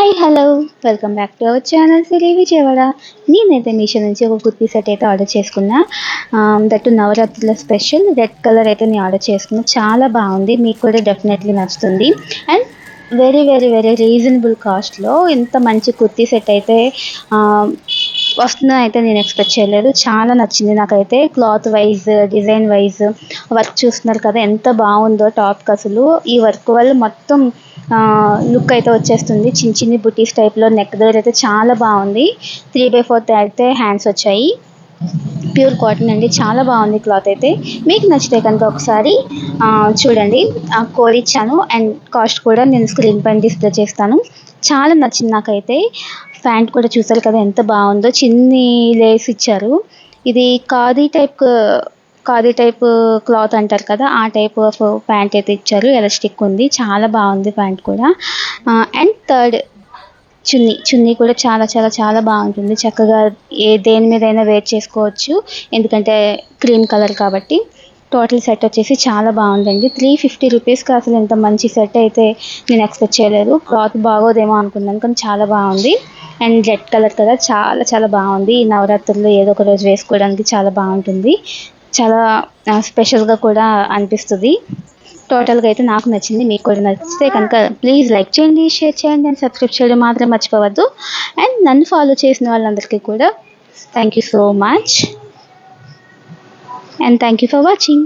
Hi hello welcome back to our channel Siri Vijayawada. నేనైతే మీషో నుంచి ఒక కుర్తీ సెట్ అయితే ఆర్డర్ చేసుకున్నా. దట్టు నవరాత్రుల స్పెషల్ రెడ్ కలర్ అయితే నేను ఆర్డర్ చేసుకున్నా. చాలా బాగుంది, మీకు కూడా డెఫినెట్లీ నచ్చుతుంది. And very very very reasonable కాస్ట్లో ఇంత మంచి కుర్తీ సెట్ అయితే వస్తుందని అయితే నేను ఎక్స్పెక్ట్ చేయలేదు. చాలా నచ్చింది నాకైతే. Cloth wise, design wise, work చూస్తున్నారు కదా ఎంత బాగుందో టాప్కి. అసలు ఈ వర్క్ వల్ల మొత్తం లుక్ అయితే వచ్చేస్తుంది. చిన్న చిన్ని బుటీస్ టైప్లో నెక్ దగ్గర అయితే చాలా బాగుంది. 3/4 అయితే హ్యాండ్స్ వచ్చాయి. ప్యూర్ కాటన్ అండి, చాలా బాగుంది క్లాత్ అయితే. మీకు నచ్చితే కనుక ఒకసారి చూడండి. కోడ్ ఇచ్చాను అండ్ కాస్ట్ కూడా నేను స్క్రీన్ పైన డిస్ప్లే చేస్తాను. చాలా నచ్చింది నాకైతే. ప్యాంట్ కూడా చూసారు కదా ఎంత బాగుందో, చిన్ని లేస్ ఇచ్చారు. ఇది ఖాదీ టైప్ క్లాత్ అంటారు కదా, ఆ టైప్ ఆఫ్ ప్యాంట్ అయితే ఇచ్చారు. ఎలాస్టిక్ ఉంది, చాలా బాగుంది ప్యాంట్ కూడా. అండ్ థర్డ్ చున్నీ కూడా చాలా చాలా చాలా బాగుంటుంది. చక్కగా దేని మీదైనా వేర్ చేసుకోవచ్చు, ఎందుకంటే క్రీమ్ కలర్ కాబట్టి. టోటల్ సెట్ వచ్చేసి చాలా బాగుందండి. 350 రూపీస్కి అసలు ఇంత మంచి సెట్ అయితే నేను ఎక్స్పెక్ట్ చేయలేదు. క్లాత్ బాగోదేమో అనుకున్నాను, కానీ చాలా బాగుంది. అండ్ రెడ్ కలర్ కదా, చాలా చాలా బాగుంది. ఈ నవరాత్రుల్లో ఏదో ఒక రోజు వేసుకోవడానికి చాలా బాగుంటుంది. చాలా స్పెషల్గా కూడా అనిపిస్తుంది. టోటల్గా అయితే నాకు నచ్చింది. మీకు కూడా నచ్చితే కనుక ప్లీజ్ లైక్ చేయండి, షేర్ చేయండి అండ్ సబ్స్క్రైబ్ చేయడం మాత్రం మర్చిపోవద్దు. అండ్ నన్ను ఫాలో చేసిన వాళ్ళందరికీ కూడా thank you so much and thank you for watching.